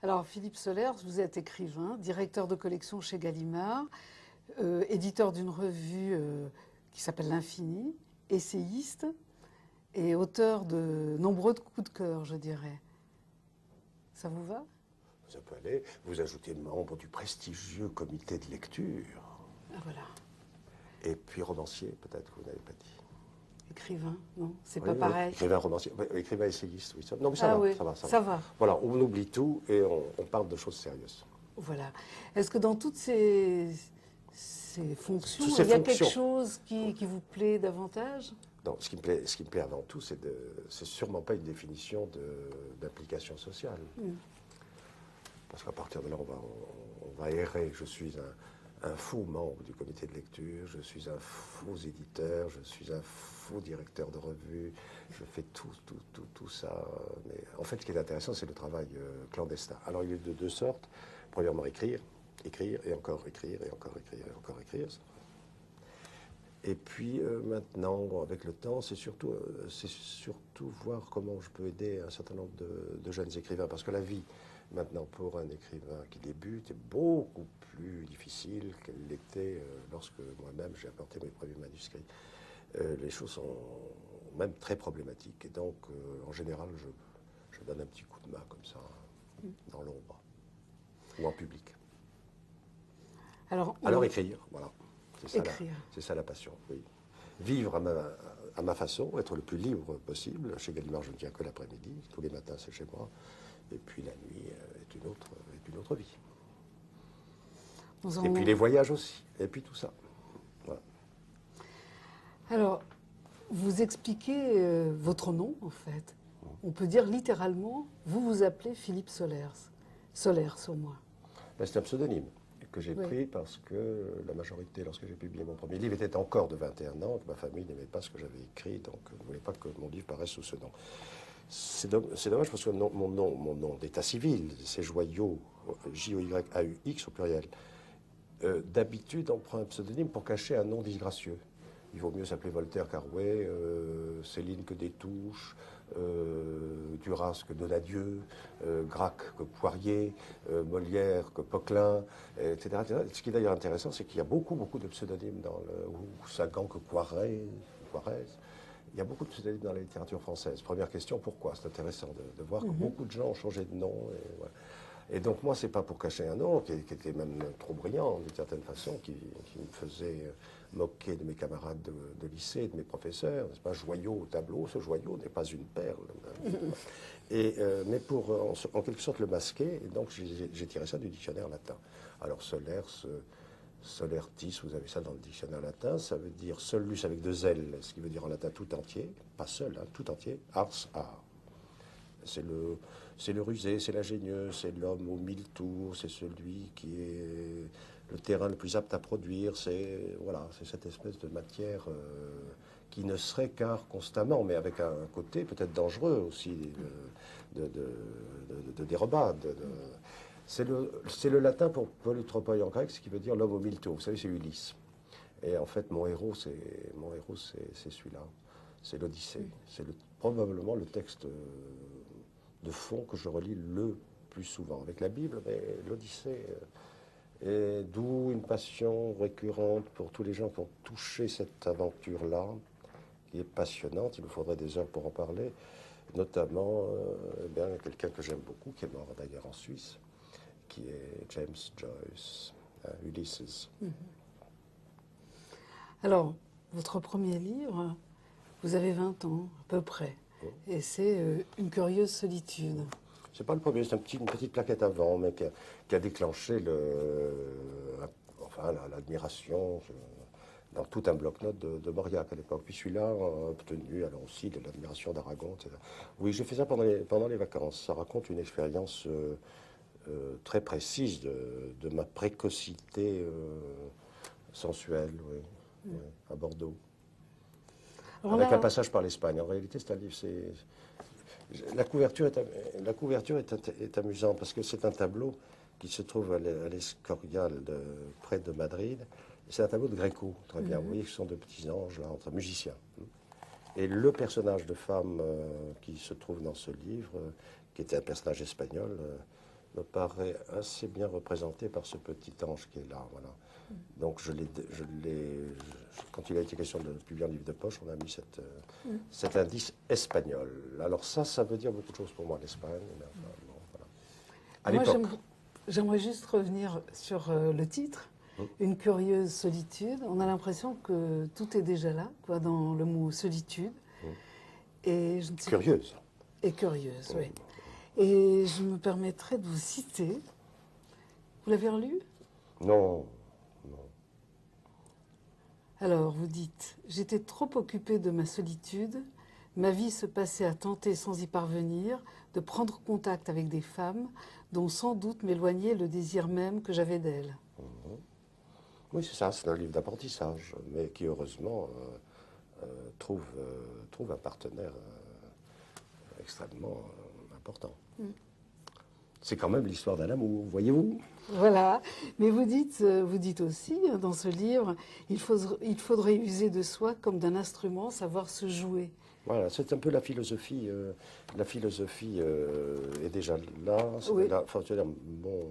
Alors, Philippe Solers, vous êtes écrivain, directeur de collection chez Gallimard, éditeur d'une revue qui s'appelle L'Infini, essayiste et auteur de nombreux coups de cœur, je dirais. Ça vous va? Ça peut aller. Vous ajoutez membre du prestigieux comité de lecture. Ah, voilà. Et puis romancier, peut-être, vous n'avez pas dit. Écrivain, non, c'est Oui, pas oui, pareil. écrivain, romancier, écrivain essayiste, oui. Non, mais ça Ah va, oui, ça va, ça va. Voilà, on oublie tout et on parle de choses sérieuses. Voilà. Est-ce que dans toutes ces fonctions, Toutes ces il y a fonctions. quelque chose qui vous plaît davantage? Non, ce qui me plaît avant tout, c'est sûrement pas une définition d'implication sociale. Parce qu'à partir de là, on va errer. Je suis un faux membre du comité de lecture, je suis un faux éditeur, je suis un faux directeur de revue, je fais tout ça. Mais en fait, ce qui est intéressant, c'est le travail clandestin. Alors, il est de deux sortes. Premièrement, écrire et encore écrire et encore écrire et encore écrire. Et puis maintenant, avec le temps, c'est surtout voir comment je peux aider un certain nombre de jeunes écrivains. Parce que la vie, maintenant, pour un écrivain qui débute, est beaucoup plus difficile qu'elle l'était lorsque moi-même j'ai apporté mes premiers manuscrits. Les choses sont même très problématiques. Et donc, en général, je donne un petit coup de main comme ça, dans l'ombre, ou en public. Alors écrire, voilà. C'est ça la passion, oui. Vivre à ma façon, être le plus libre possible. Chez Gallimard, je ne viens que l'après-midi. Tous les matins, c'est chez moi. Et puis la nuit est une autre vie. Et puis les voyages aussi. Et puis tout ça. Voilà. Alors, vous expliquez votre nom, en fait. On peut dire littéralement, vous vous appelez Philippe Solers. Solers, au moins. Ben, c'est un pseudonyme que j'ai pris parce que la majorité, lorsque j'ai publié mon premier livre, était encore de 21 ans, que ma famille n'aimait pas ce que j'avais écrit, donc ne voulait pas que mon livre paraisse sous ce nom. C'est dommage parce que mon nom d'état civil, c'est Joyaux, J-O-Y-A-U-X au pluriel. D'habitude, on prend un pseudonyme pour cacher un nom disgracieux. Il vaut mieux s'appeler Voltaire qu'Arouet, Céline que Destouches, Duras que Donadieu, Grac que Poirier, Molière que Poquelin, etc., etc. Ce qui est d'ailleurs intéressant, c'est qu'il y a beaucoup de pseudonymes ou Sagan que Poirez. Il y a beaucoup de pseudonymes dans la littérature française. Première question, pourquoi? C'est intéressant de voir que beaucoup de gens ont changé de nom. Et, voilà. Et donc moi, c'est pas pour cacher un nom qui était même trop brillant d'une certaine façon, qui me faisait moquer de mes camarades de lycée, de mes professeurs. C'est pas Joyaux au tableau, ce Joyaux n'est pas une perle. Mais pour en quelque sorte le masquer, et donc j'ai tiré ça du dictionnaire latin. Alors Solertis, vous avez ça dans le dictionnaire latin, ça veut dire solus avec deux L, ce qui veut dire en latin tout entier, pas seul, hein, tout entier, ars, art. C'est le rusé, c'est l'ingénieux, c'est l'homme aux 1000 tours, c'est celui qui est le terrain le plus apte à produire, c'est cette espèce de matière qui ne serait qu'art constamment, mais avec un côté peut-être dangereux aussi de dérobade. C'est le latin pour polytropoi en grec, ce qui veut dire l'homme aux 1000 tours. Vous savez, c'est Ulysse. Et en fait, mon héros, c'est celui-là. C'est l'Odyssée. C'est probablement le texte de fond que je relis le plus souvent. Avec la Bible, mais l'Odyssée. Et d'où une passion récurrente pour tous les gens qui ont touché cette aventure-là, qui est passionnante. Il nous faudrait des heures pour en parler. Notamment, quelqu'un que j'aime beaucoup, qui est mort d'ailleurs en Suisse, qui est James Joyce, Ulysses. Alors, votre premier livre, vous avez 20 ans, à peu près. Et c'est Une curieuse solitude. C'est pas le premier, c'est une petite plaquette avant, mais qui a déclenché l'admiration dans tout un bloc-notes de Mauriac à l'époque. Puis celui-là a obtenu alors aussi de l'admiration d'Aragon, etc. Oui, j'ai fait ça pendant les vacances. Ça raconte une expérience très précise de ma précocité sensuelle, oui, à Bordeaux. Alors avec un passage par l'Espagne. En réalité, c'est un livre. La couverture est amusante parce que c'est un tableau qui se trouve à l'Escorial, près de Madrid. C'est un tableau de Gréco, très bien. Vous voyez que ce sont de petits anges, là, entre musiciens. Et le personnage de femme qui se trouve dans ce livre, qui était un personnage espagnol, me paraît assez bien représenté par ce petit ange qui est là. Voilà. Donc quand il a été question de publier un livre de poche, on a mis cet indice espagnol. Alors ça veut dire beaucoup de choses pour moi, l'Espagne. Enfin, bon, voilà. À Moi, l'époque. j'aimerais juste revenir sur le titre, Une curieuse solitude. On a l'impression que tout est déjà là, quoi, dans le mot solitude. Et je ne sais Curieuse. Et curieuse, oui. Et je me permettrai de vous citer. Vous l'avez relu? Non. Alors, vous dites, j'étais trop occupée de ma solitude, ma vie se passait à tenter sans y parvenir, de prendre contact avec des femmes dont sans doute m'éloignait le désir même que j'avais d'elles. Oui, c'est ça, c'est un livre d'apprentissage, mais qui heureusement trouve un partenaire extrêmement important. C'est quand même l'histoire d'un amour, voyez-vous? Voilà, mais vous dites aussi dans ce livre, il faudrait user de soi comme d'un instrument, savoir se jouer. Voilà, c'est un peu la philosophie. La philosophie est déjà là. Oui. Enfin, je veux dire, bon,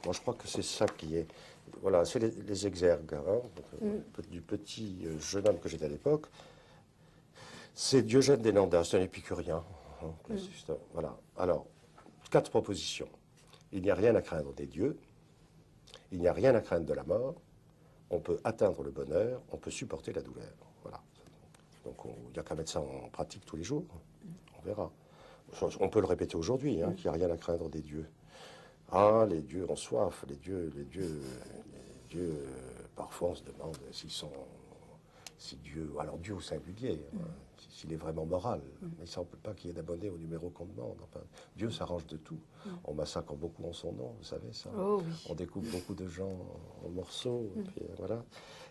moi, je crois que c'est ça qui est. Voilà, c'est les exergues hein, du petit jeune homme que j'étais à l'époque. C'est Diogène des Landins, c'est un épicurien. Hein, voilà. Alors, 4 propositions. Il n'y a rien à craindre des dieux. Il n'y a rien à craindre de la mort. On peut atteindre le bonheur. On peut supporter la douleur. Voilà. Donc, il n'y a qu'à mettre ça en pratique tous les jours. On verra. On peut le répéter aujourd'hui, hein, qu'il n'y a rien à craindre des dieux. Ah, les dieux ont soif. Les dieux, parfois, on se demande si Dieu, alors Dieu au singulier, hein, s'il est vraiment moral. Mais il ne semble pas qu'il y ait d'abonnés au numéro qu'on demande. Enfin, Dieu s'arrange de tout. On massacre beaucoup en son nom, vous savez ça. Oh, oui. On découpe beaucoup de gens en morceaux. Et puis, voilà.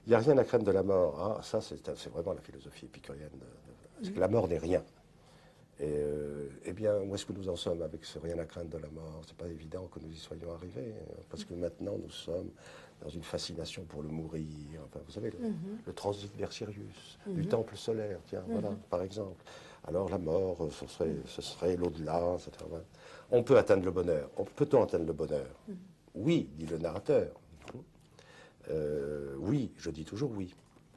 Il n'y a rien à craindre de la mort. Ah, ça, c'est vraiment la philosophie épicurienne. Parce que la mort n'est rien. Et eh bien, où est-ce que nous en sommes avec ce rien à craindre de la mort? C'est pas évident que nous y soyons arrivés, parce que maintenant nous sommes dans une fascination pour le mourir. Enfin, vous savez, le transit vers Sirius, du temple solaire, tiens, voilà, par exemple. Alors la mort, ce serait l'au-delà, etc. On peut atteindre le bonheur. Peut-on atteindre le bonheur? Oui, dit le narrateur. Oui, je dis toujours oui.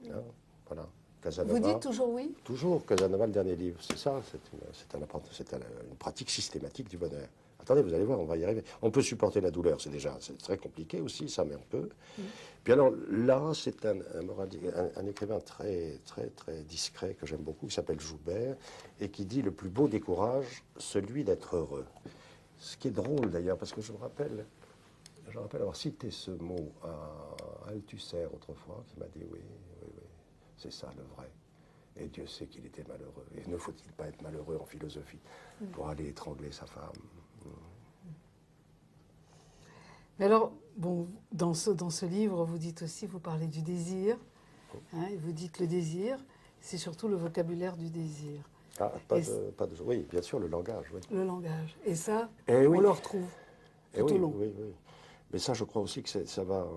Hein, voilà. Casanova, Vous dites toujours oui? toujours Casanova, le dernier livre, c'est ça, c'est une pratique systématique du bonheur. Attendez, vous allez voir, on va y arriver. On peut supporter la douleur, c'est très compliqué aussi, ça, mais on peut. Puis alors là, c'est un écrivain très, très, très discret que j'aime beaucoup, qui s'appelle Joubert, et qui dit le plus beau des courages, celui d'être heureux. Ce qui est drôle d'ailleurs, parce que je me rappelle avoir cité ce mot à Althusser autrefois, qui m'a dit oui. C'est ça le vrai. Et Dieu sait qu'il était malheureux. Et ne faut-il pas être malheureux en philosophie pour aller étrangler sa femme? Mais alors, bon, dans ce livre, vous dites aussi, vous parlez du désir. Hein, et vous dites le désir, c'est surtout le vocabulaire du désir. Ah, oui, bien sûr, le langage, oui. Le langage. Et ça, Et oui. on le retrouve tout au long. Oui. Mais ça, je crois aussi que ça va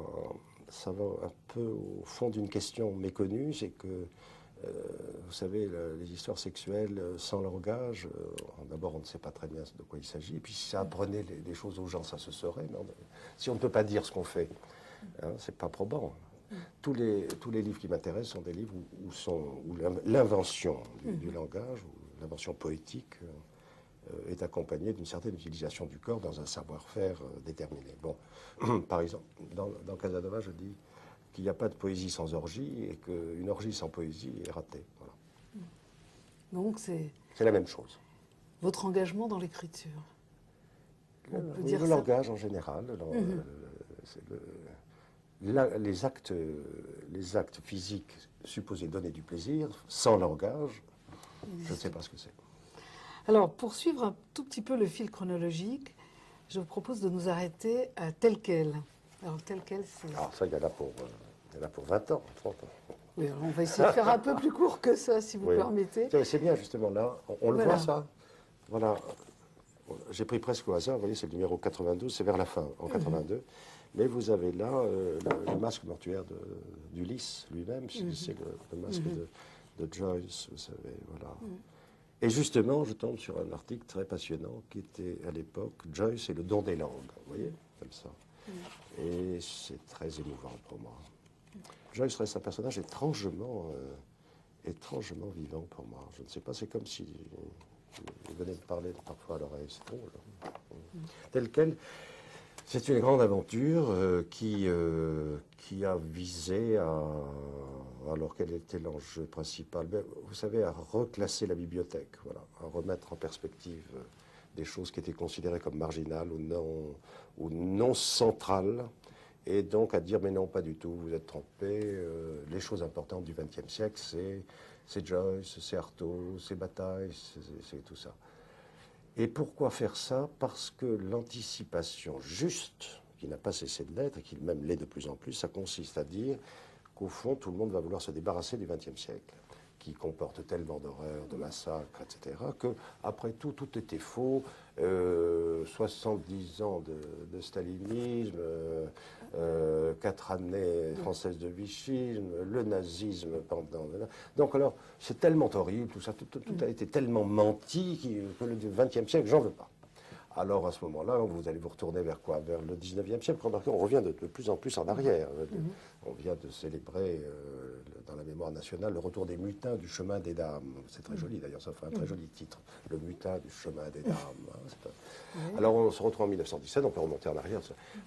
un peu au fond d'une question méconnue, c'est que, vous savez, les histoires sexuelles sans langage, d'abord, on ne sait pas très bien de quoi il s'agit, et puis si ça apprenait les choses aux gens, ça se saurait. Mais si on ne peut pas dire ce qu'on fait, hein, c'est pas probant. Tous les livres qui m'intéressent sont des livres où l'invention du langage, ou l'invention poétique, est accompagnée d'une certaine utilisation du corps dans un savoir-faire déterminé. Bon, par exemple, dans Casanova, je dis qu'il n'y a pas de poésie sans orgie et qu'une orgie sans poésie est ratée. Voilà. Donc c'est la même chose. Votre engagement dans l'écriture. Le langage en général, les actes physiques supposés donner du plaisir, sans langage, je ne sais pas ce que c'est. Alors, pour suivre un tout petit peu le fil chronologique, je vous propose de nous arrêter à Tel quel. Alors, Tel quel, c'est... Alors ça, il y en a pour 20 ans, 30 ans. Oui, alors on va essayer de faire un peu plus court que ça, si vous permettez. C'est bien, justement, là. On le voit, ça. Voilà. J'ai pris presque au hasard, vous voyez, c'est le numéro 92, c'est vers la fin, en 82. Mais vous avez là le masque mortuaire d'Ulysse lui-même, c'est le masque de Joyce, vous savez, voilà. Et justement, je tombe sur un article très passionnant qui était à l'époque Joyce et le don des langues. Vous voyez, comme ça. Et c'est très émouvant pour moi. Joyce reste un personnage étrangement vivant pour moi. Je ne sais pas, c'est comme si il venait de parler parfois à l'oreille. C'est drôle. Tel quel. C'est une grande aventure qui a visé alors quel était l'enjeu principal? Vous savez, à reclasser la bibliothèque, voilà, à remettre en perspective des choses qui étaient considérées comme marginales ou non centrales, et donc à dire mais non, pas du tout, vous êtes trompés, les choses importantes du XXe siècle, c'est Joyce, c'est Artaud, c'est Bataille, c'est tout ça. Et pourquoi faire ça? Parce que l'anticipation juste, qui n'a pas cessé de l'être, et qui même l'est de plus en plus, ça consiste à dire qu'au fond, tout le monde va vouloir se débarrasser du XXe siècle, qui comporte tellement d'horreurs, de massacres, etc., que après tout, tout était faux. 70 ans de stalinisme, 4 années françaises de vichisme, le nazisme pendant... Donc alors, c'est tellement horrible, tout ça, tout a été tellement menti que le XXe siècle, j'en veux pas. Alors à ce moment-là, vous allez vous retourner vers quoi? Vers le 19e siècle. Remarquez, on revient de plus en plus en arrière. On vient de célébrer dans la mémoire nationale le retour des mutins du chemin des dames. C'est très joli d'ailleurs, ça fait un très joli titre. Le mutin du chemin des dames. Alors on se retrouve en 1917, on peut remonter en arrière.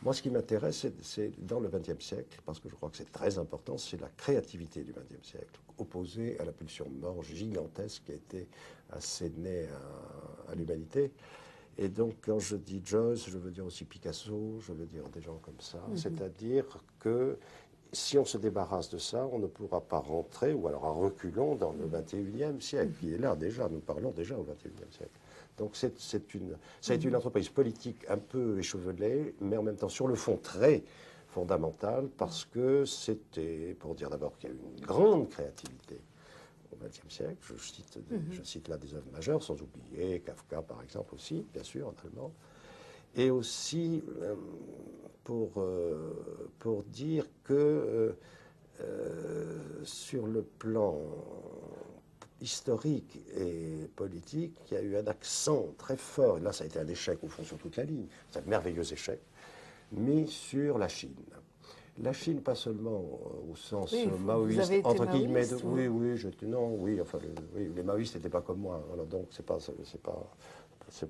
Moi ce qui m'intéresse, c'est dans le XXe siècle, parce que je crois que c'est très important, c'est la créativité du XXe siècle, opposée à la pulsion de mort gigantesque qui a été assénée à l'humanité. Et donc, quand je dis Joyce, je veux dire aussi Picasso, je veux dire des gens comme ça. C'est-à-dire que si on se débarrasse de ça, on ne pourra pas rentrer, ou alors à reculons, dans le 21e siècle, qui est là déjà, nous parlons déjà au 21e siècle. Donc ça a été une entreprise politique un peu échevelée, mais en même temps sur le fond très fondamentale, parce que c'était, pour dire d'abord qu'il y a eu une grande créativité au XXe siècle. Je cite là des œuvres majeures, sans oublier Kafka, par exemple, aussi, bien sûr, en allemand. Et aussi pour dire que sur le plan historique et politique, il y a eu un accent très fort, et là ça a été un échec au fond sur toute la ligne, c'est un merveilleux échec, mis sur la Chine. La Chine, pas seulement au sens maoïste, entre guillemets. Les maoïstes n'étaient pas comme moi. Alors donc,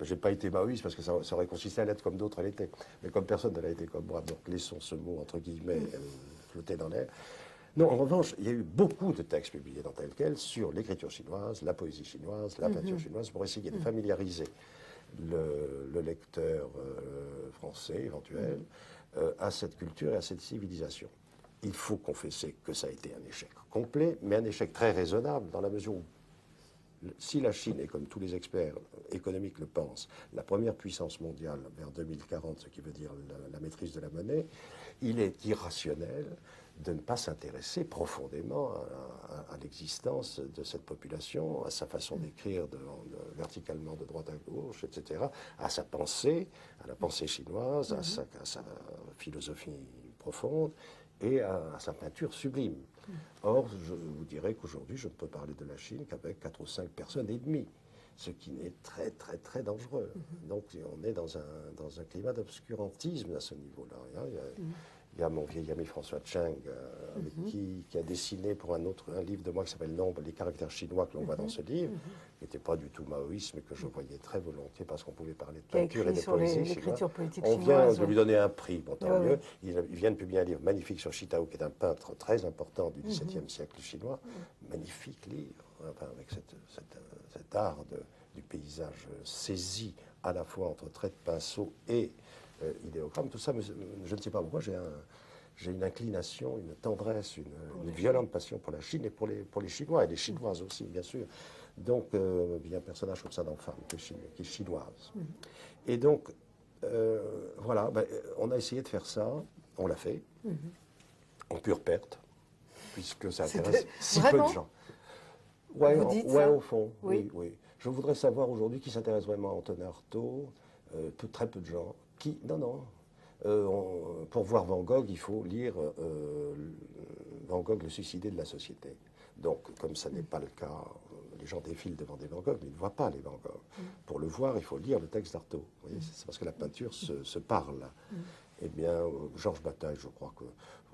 j'ai pas été maoïste parce que ça aurait consisté à l'être comme d'autres l'étaient. Mais comme personne ne l'a été comme moi, donc laissons ce mot, entre guillemets, flotter dans l'air. Non, en revanche, il y a eu beaucoup de textes publiés dans Tel Quel sur l'écriture chinoise, la poésie chinoise, la peinture chinoise, pour essayer de familiariser le lecteur français éventuel à cette culture et à cette civilisation. Il faut confesser que ça a été un échec complet, mais un échec très raisonnable dans la mesure où si la Chine est, comme tous les experts économiques le pensent, la première puissance mondiale vers 2040, ce qui veut dire la maîtrise de la monnaie, il est irrationnel de ne pas s'intéresser profondément à l'existence de cette population, à sa façon d'écrire verticalement de droite à gauche, etc., à sa pensée, à la pensée chinoise, à sa philosophie profonde et à sa peinture sublime. Or, je vous dirais qu'aujourd'hui, je ne peux parler de la Chine qu'avec 4 ou 5 personnes et demie, ce qui est très, très, très dangereux. Donc, on est dans un climat d'obscurantisme à ce niveau-là. Il y a mon vieil ami François Cheng, qui a dessiné pour un livre de moi qui s'appelle Nombre, les caractères chinois que l'on voit dans ce livre, qui n'était pas du tout maoïste, mais que je voyais très volontiers parce qu'on pouvait parler de peinture et de poésie chinoise. On vient de lui donner un prix, bon, tant mieux. Il vient de publier un livre magnifique sur Shitao, qui est un peintre très important du XVIIe siècle chinois. Magnifique livre, enfin, avec cet art du paysage saisi à la fois entre traits de pinceau et idéogramme, tout ça, mais je ne sais pas pourquoi, j'ai une inclination, une tendresse, une violente passion pour la Chine et pour les Chinois, et les Chinoises aussi, bien sûr. Donc, il y a un personnage comme ça dans Femme, qui est chinoise. Et donc, voilà, on a essayé de faire ça, on l'a fait, en pure perte, puisque ça intéresse si peu de gens. Au fond, oui. Je voudrais savoir aujourd'hui qui s'intéresse vraiment à Antonin Artaud, très peu de gens. Pour voir Van Gogh, il faut lire Van Gogh, le suicidé de la société. Donc, comme ça n'est pas le cas, les gens défilent devant des Van Gogh, mais ils ne voient pas les Van Gogh. Pour le voir, il faut lire le texte d'Artaud. Vous voyez, c'est parce que la peinture se parle. Eh bien, Georges Bataille, je crois que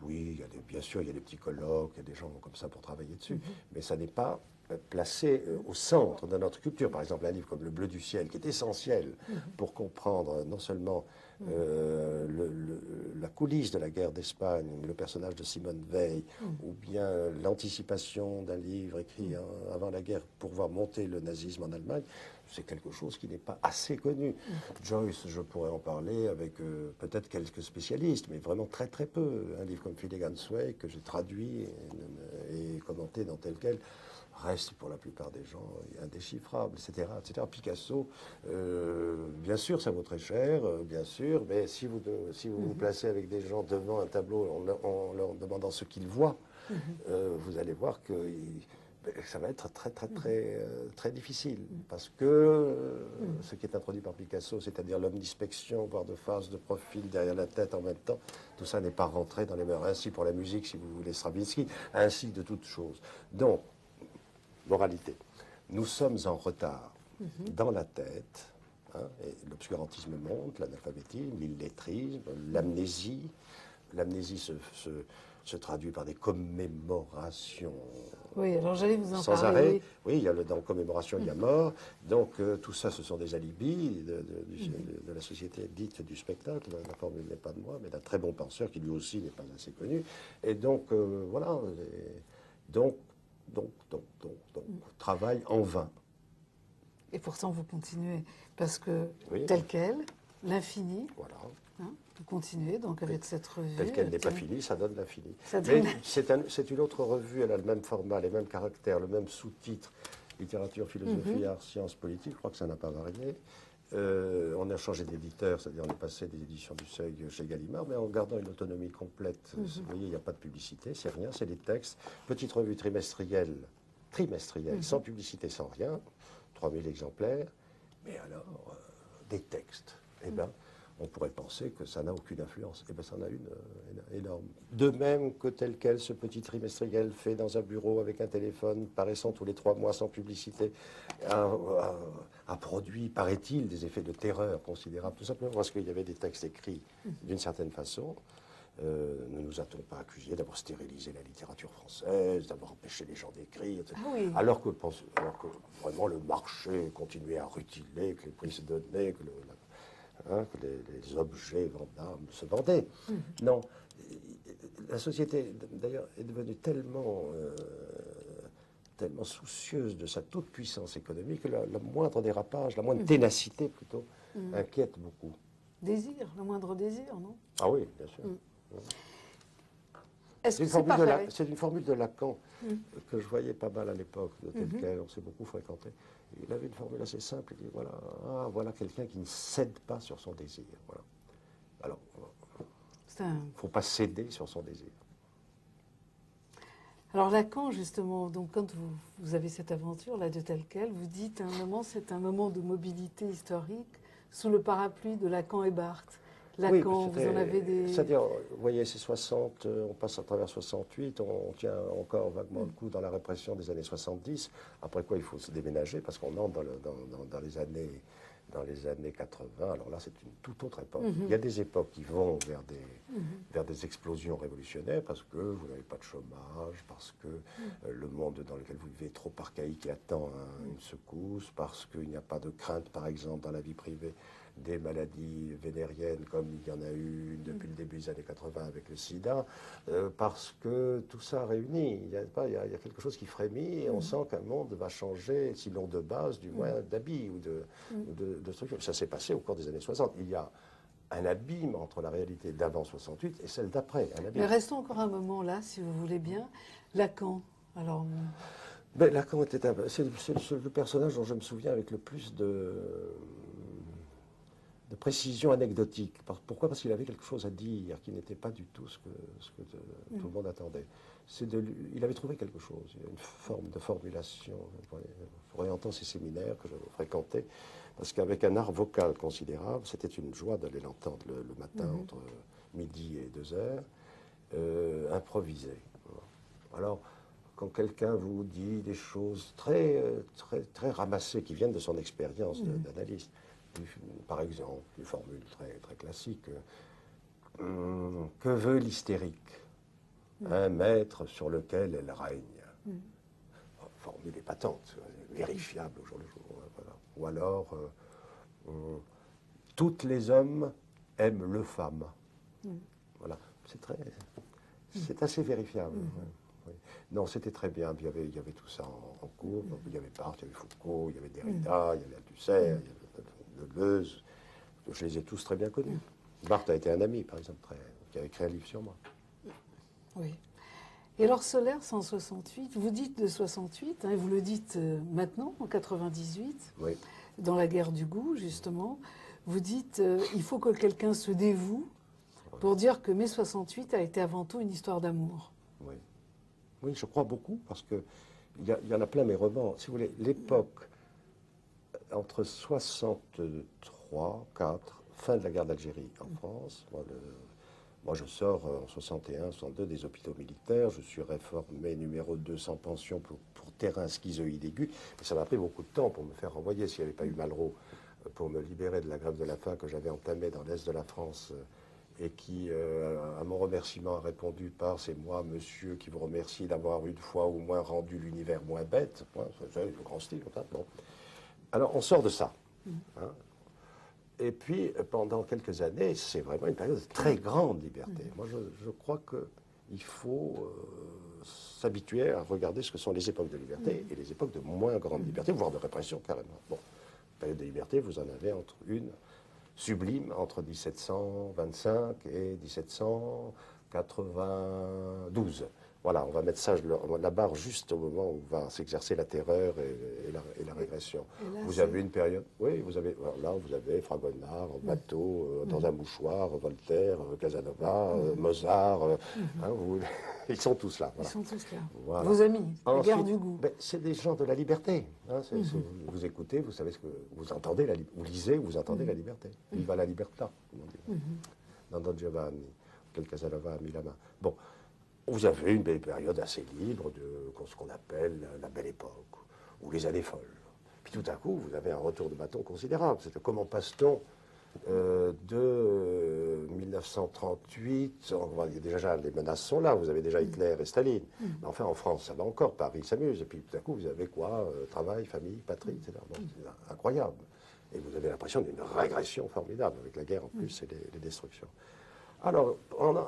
oui, bien sûr, il y a des petits colloques, il y a des gens comme ça pour travailler dessus, mais ça n'est pas placé au centre de notre culture. Par exemple, un livre comme Le Bleu du ciel, qui est essentiel pour comprendre non seulement la coulisse de la guerre d'Espagne, le personnage de Simone Veil, ou bien l'anticipation d'un livre écrit avant la guerre pour voir monter le nazisme en Allemagne, c'est quelque chose qui n'est pas assez connu. Joyce, je pourrais en parler avec peut-être quelques spécialistes, mais vraiment très très peu. Un livre comme Finnegans Wake, que j'ai traduit et commenté dans tel quel, reste pour la plupart des gens indéchiffrable, etc., etc. Picasso, bien sûr, ça vaut très cher, bien sûr, mais si vous vous placez avec des gens devant un tableau en leur demandant ce qu'ils voient, vous allez voir que ça va être très, très, très, très difficile. Parce que ce qui est introduit par Picasso, c'est-à-dire l'omnispection, voire de face, de profil, derrière la tête en même temps, tout ça n'est pas rentré dans les mœurs. Ainsi pour la musique, si vous voulez, Stravinsky, ainsi de toutes choses. Donc, moralité, nous sommes en retard dans la tête, hein, et l'obscurantisme monte, l'analphabétisme, l'illettrisme, l'amnésie. L'amnésie se traduit par des commémorations. Oui, alors j'allais vous en sans parler. arrêt. Oui, il y a dans commémoration, il y a mort. Donc tout ça, ce sont des alibis de la société dite du spectacle. La formule n'est pas de moi, mais d'un très bon penseur qui lui aussi n'est pas assez connu. Et donc voilà. Donc, travail en vain. Et pourtant, vous continuez, parce que Oui. tel quel, l'infini, Voilà. hein, vous continuez donc avec cette revue. Telle qu'elle n'est pas finie, ça donne l'infini. Ça Mais donne- c'est une autre revue, elle a le même format, les mêmes caractères, le même sous-titre, littérature, philosophie, art, sciences, politique, je crois que ça n'a pas varié. On a changé d'éditeur, c'est-à-dire on est passé des éditions du Seuil chez Gallimard, mais en gardant une autonomie complète. Vous voyez, il n'y a pas de publicité, c'est rien, c'est des textes. Petite revue trimestrielle, sans publicité, sans rien, 3000 exemplaires, mais alors, des textes. Eh bien, on pourrait penser que ça n'a aucune influence. Eh bien, ça en a une énorme. De même que tel quel, ce petit trimestriel fait dans un bureau avec un téléphone, paraissant tous les 3 mois sans publicité, a produit, paraît-il, des effets de terreur considérables, tout simplement parce qu'il y avait des textes écrits d'une certaine façon. Ne nous a-t-on pas accusés d'avoir stérilisé la littérature française, d'avoir empêché les gens d'écrire, etc. Ah oui. alors que vraiment le marché continuait à rutiler, que les prix se donnaient, que les objets vendables se vendaient. Non, la société, d'ailleurs, est devenue tellement soucieuse de sa toute-puissance économique que la moindre dérapage, la moindre ténacité plutôt, inquiète beaucoup. Désir, le moindre désir, non? Ah oui, bien sûr. Est-ce C'est que c'est pareil? une formule de Lacan que je voyais pas mal à l'époque, de tel quel, on s'est beaucoup fréquenté. Il avait une formule assez simple, il dit voilà quelqu'un qui ne cède pas sur son désir. Voilà. Alors, il ne faut pas céder sur son désir. Alors Lacan, justement, donc quand vous avez cette aventure là de tel quel, vous dites à un moment, c'est un moment de mobilité historique sous le parapluie de Lacan et Barthes. Lacan, vous en avez des... C'est-à-dire, vous voyez, c'est 60, on passe à travers 68, on tient encore vaguement le coup dans la répression des années 70, après quoi il faut se déménager parce qu'on entre dans les années 80. Alors là, c'est une toute autre époque. Il y a des époques qui vont vers des explosions révolutionnaires parce que vous n'avez pas de chômage, parce que le monde dans lequel vous vivez est trop archaïque et attend une secousse, parce qu'il n'y a pas de crainte, par exemple, dans la vie privée des maladies vénériennes comme il y en a eu depuis le début des années 80 avec le sida, parce que tout ça réunit. Il y a quelque chose qui frémit et on sent qu'un monde va changer, sinon de base, du moins d'habit ou de structure. Ça s'est passé au cours des années 60. Il y a un abîme entre la réalité d'avant 68 et celle d'après. Mais restons encore un moment là, si vous voulez bien. Lacan, alors... Ben, Lacan c'est le personnage dont je me souviens avec le plus de précision anecdotique. Pourquoi? Parce qu'il avait quelque chose à dire qui n'était pas du tout ce que tout le monde attendait. Il avait trouvé quelque chose, une forme de formulation, orientant ces séminaires que j'avais fréquentés, parce qu'avec un art vocal considérable, c'était une joie d'aller l'entendre le matin entre midi et 2 heures, improviser. Alors, quand quelqu'un vous dit des choses très ramassées qui viennent de son expérience d'analyste. Par exemple, une formule très classique. Que veut l'hystérique? Un maître sur lequel elle règne. Formule épatante, vérifiable au jour le jour. Voilà. Ou alors, toutes les hommes aiment le femme. Voilà, c'est assez vérifiable. Oui. Non, c'était très bien. Il y avait tout ça en cours. Il y avait Barthes, il y avait Foucault, il y avait Derrida, il y avait Althusser, il y avait Deleuze. Je les ai tous très bien connus. Barthes a été un ami, par exemple, qui a écrit un livre sur moi. Oui. Et alors Solers, en 68, vous dites de 68, hein, vous le dites maintenant, en 98, Oui. dans la guerre du goût, justement, vous dites il faut que quelqu'un se dévoue pour dire que mai 68 a été avant tout une histoire d'amour. Oui. Oui, je crois beaucoup, parce que il y en a plein mes romans. Si vous voulez, l'époque entre 63, 4, fin de la guerre d'Algérie en France, moi, je sors en 61, 62 des hôpitaux militaires. Je suis réformé numéro 2 sans pension pour terrain schizoïde aigu. Mais ça m'a pris beaucoup de temps pour me faire renvoyer. S'il n'y avait pas eu Malraux pour me libérer de la grève de la faim que j'avais entamée dans l'Est de la France et qui, à mon remerciement, a répondu par « c'est moi, monsieur, qui vous remercie d'avoir une fois au moins rendu l'univers moins bête ». C'est le grand style, comme ça. Bon. Alors, on sort de ça. Hein. Et puis, pendant quelques années, c'est vraiment une période de très grande liberté. Moi, je crois qu'il faut s'habituer à regarder ce que sont les époques de liberté et les époques de moins grande liberté, voire de répression, carrément. Bon, période de liberté, vous en avez une sublime entre 1725 et 1792. Voilà, on va mettre ça, la barre juste au moment où va s'exercer la terreur et la régression. Et là, vous avez une période, oui, vous avez Fragonard, bateau, dans un mouchoir, Voltaire, Casanova, Mozart, hein, ils sont tous là. Voilà. Ils sont tous là. Voilà. Vos amis, la guerre Ensuite, du goût. c'est des gens de la liberté. Hein, vous écoutez, vous savez ce que vous entendez, vous lisez, vous entendez la liberté. Viva la libertà, comme on dit. Dans Don Giovanni, quel Casanova a mis la main. Bon. Vous avez une belle période assez libre de ce qu'on appelle la belle époque, ou les années folles. Puis tout à coup, vous avez un retour de bâton considérable. C'est comment passe-t-on de 1938, déjà les menaces sont là, vous avez déjà Hitler et Staline. Mais enfin, en France, ça va encore, Paris s'amuse. Et puis tout à coup, vous avez quoi? Travail, famille, patrie, etc. Bon, c'est incroyable. Et vous avez l'impression d'une régression formidable, avec la guerre en plus et les destructions. Alors,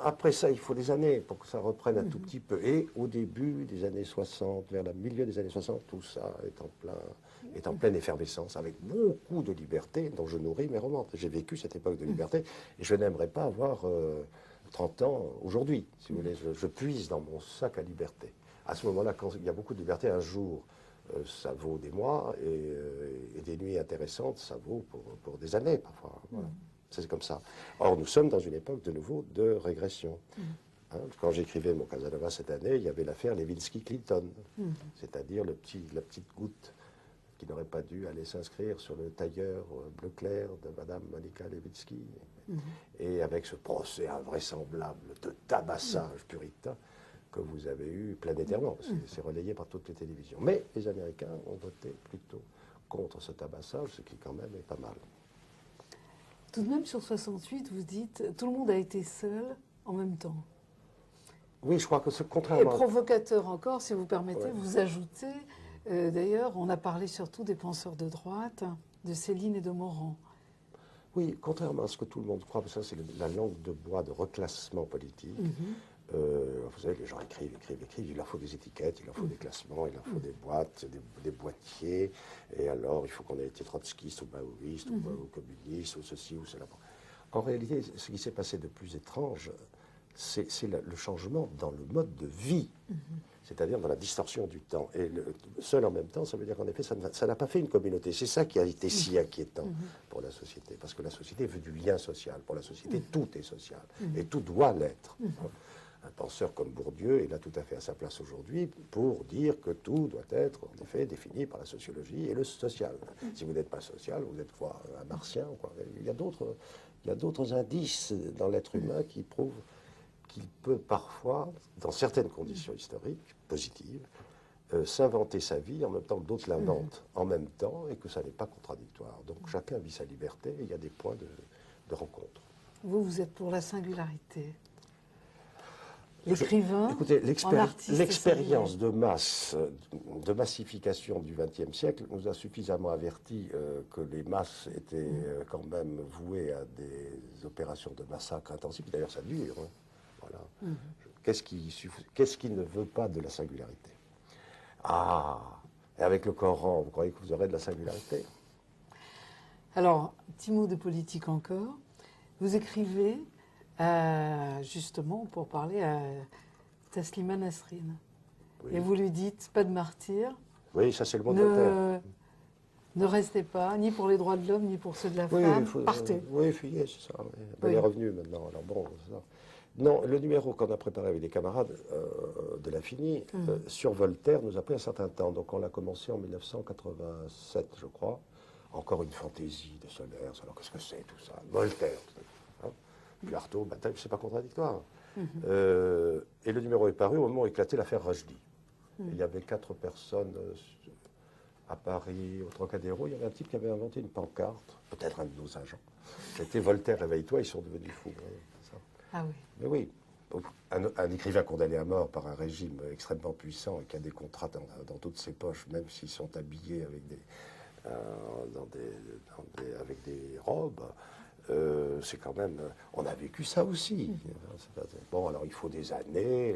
après ça, il faut des années pour que ça reprenne un tout petit peu. Et au début des années 60, vers le milieu des années 60, tout ça est en pleine effervescence, avec beaucoup de liberté dont je nourris mes romans. J'ai vécu cette époque de liberté et je n'aimerais pas avoir 30 ans aujourd'hui. Si vous voulez, je puise dans mon sac à liberté. À ce moment-là, quand il y a beaucoup de liberté, un jour, ça vaut des mois et des nuits intéressantes, ça vaut pour des années parfois. Voilà. C'est comme ça. Or, nous sommes dans une époque de nouveau de régression. Hein, quand j'écrivais mon Casanova cette année, il y avait l'affaire Lewinsky-Clinton, c'est-à-dire la petite goutte qui n'aurait pas dû aller s'inscrire sur le tailleur bleu clair de Madame Monica Lewinsky. Et avec ce procès invraisemblable de tabassage puritain que vous avez eu planétairement. C'est relayé par toutes les télévisions. Mais les Américains ont voté plutôt contre ce tabassage, ce qui quand même est pas mal. Tout de même, sur 68, vous dites tout le monde a été seul en même temps. Oui, je crois que c'est contrairement. Et provocateur encore, si vous permettez, vous ajoutez, d'ailleurs, on a parlé surtout des penseurs de droite, de Céline et de Morand. Oui, contrairement à ce que tout le monde croit, parce que ça c'est la langue de bois de reclassement politique. Vous savez, les gens écrivent, il leur faut des étiquettes, il leur faut des classements, il leur faut des boîtes, des boîtiers, et alors il faut qu'on ait été trotskiste ou maoïste, ou communiste, ou ceci, ou cela. En réalité, ce qui s'est passé de plus étrange, c'est le changement dans le mode de vie, c'est-à-dire dans la distorsion du temps. Et seul en même temps, ça veut dire qu'en effet, ça n'a pas fait une communauté. C'est ça qui a été si inquiétant pour la société, parce que la société veut du lien social. Pour la société, tout est social, et tout doit l'être. Un penseur comme Bourdieu est là tout à fait à sa place aujourd'hui pour dire que tout doit être, en effet, défini par la sociologie et le social. Si vous n'êtes pas social, vous êtes quoi, un martien, quoi. Il y a d'autres indices dans l'être humain qui prouvent qu'il peut parfois, dans certaines conditions historiques positives, s'inventer sa vie en même temps que d'autres l'inventent en même temps et que ça n'est pas contradictoire. Donc chacun vit sa liberté et il y a des points de rencontre. Vous êtes pour la singularité. L'écrivain, Écoutez, en artiste l'expérience de masse, de massification du XXe siècle nous a suffisamment avertis que les masses étaient quand même vouées à des opérations de massacre intensif. D'ailleurs, ça dure. Hein. Voilà. Qu'est-ce qui ne veut pas de la singularité? Ah, et avec le Coran, vous croyez que vous aurez de la singularité? Alors, petit mot de politique encore. Vous écrivez, justement, pour parler à Taslima Nasrine. Oui. Et vous lui dites, pas de martyr. Oui, ça c'est le mot de Voltaire. Ne restez pas, ni pour les droits de l'homme, ni pour ceux de la femme. Partez. Oui, fuyez, c'est ça. Oui. Elle est revenue maintenant. Alors bon, c'est ça. Non, le numéro qu'on a préparé avec des camarades de l'Infini sur Voltaire nous a pris un certain temps. Donc on l'a commencé en 1987, je crois. Encore une fantaisie de Solers. Alors qu'est-ce que c'est tout ça? Voltaire. Hein, puis Artaud, Bataille, c'est pas contradictoire. Et le numéro est paru au moment où éclatait l'affaire Rushdie. Il y avait 4 personnes à Paris, au Trocadéro. Il y avait un type qui avait inventé une pancarte, peut-être un de nos agents. C'était Voltaire, réveille-toi, ils sont devenus fous. Ça. Ah oui. Mais oui, un écrivain condamné à mort par un régime extrêmement puissant et qui a des contrats dans toutes ses poches, même s'ils sont habillés avec avec des robes, c'est quand même... On a vécu ça aussi. Bon, alors il faut des années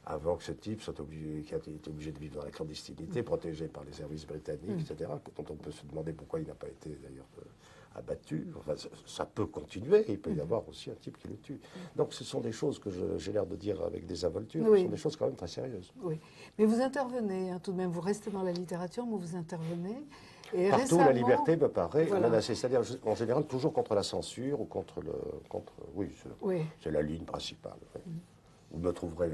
avant que ce type soit qui a été obligé de vivre dans la clandestinité, protégé par les services britanniques, etc., dont on peut se demander pourquoi il n'a pas été d'ailleurs abattu. Enfin, ça peut continuer, il peut y avoir aussi un type qui le tue. Donc ce sont des choses que j'ai l'air de dire avec désinvolture, ce sont des choses quand même très sérieuses. Oui, mais vous intervenez, hein, tout de même, vous restez dans la littérature, mais vous intervenez. Et partout, récemment, la liberté me paraît menacée, c'est-à-dire en général toujours contre la censure ou contre le... oui, c'est la ligne principale. Oui. Vous ne me trouverez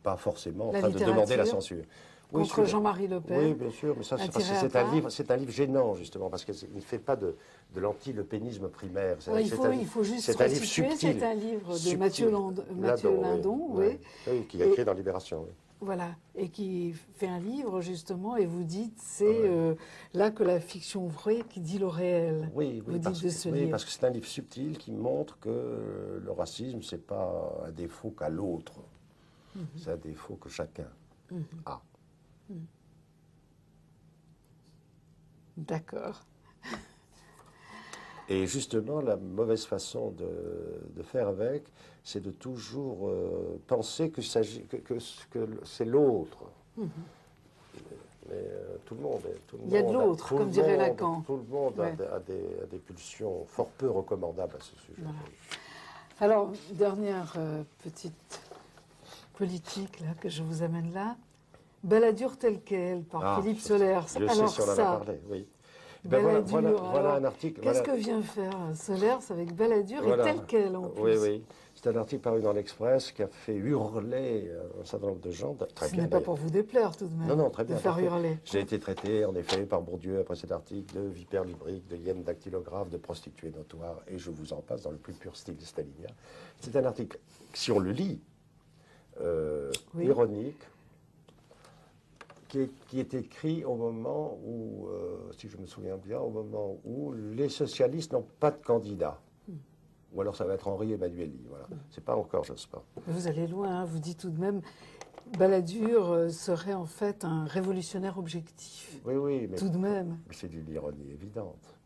pas forcément en train de demander la censure. Contre Jean-Marie Le Pen. Oui, bien sûr, mais ça, c'est parce que c'est un livre gênant, justement, parce qu'il ne fait pas de l'anti-lepénisme primaire. Ouais, il faut juste restituer, c'est un livre de Mathieu Lindon, oui, qui a écrit dans Libération. Oui. Voilà, et qui fait un livre, justement, et vous dites, c'est là que la fiction vraie qui dit le réel. Oui, vous dites de ce livre. Parce que c'est un livre subtil qui montre que le racisme, c'est pas un défaut qu'à l'autre, c'est un défaut que chacun a. D'accord. Et justement, la mauvaise façon de faire avec, c'est de toujours penser que c'est l'autre. Mais tout le monde... Il y a de l'autre, comme dirait Lacan. Tout le monde a des pulsions fort peu recommandables à ce sujet. Voilà. Alors, dernière petite politique là, que je vous amène là. Balladur telle qu'elle, par Philippe Solers. Je sais si on en a parlé, oui. Ben voilà un article. Qu'est-ce que vient faire Solers avec Balladur et telle qu'elle en plus? Oui. C'est un article paru dans l'Express qui a fait hurler un certain nombre de gens. Ce n'est pas pour vous déplaire tout de même. Non, très bien. De faire hurler. J'ai été traité, en effet, par Bourdieu, après cet article, de vipère lubrique, de hyène dactylographe, de prostituée notoire, et je vous en passe dans le plus pur style stalinien. C'est un article, si on le lit, ironique, qui est écrit au moment où, si je me souviens bien, au moment où les socialistes n'ont pas de candidat. Ou alors ça va être Henri Emmanuelli. Voilà. C'est pas encore Jospin. Vous allez loin, hein, vous dites tout de même, Balladur serait en fait un révolutionnaire objectif. Oui, mais tout de même. C'est d'une ironie évidente.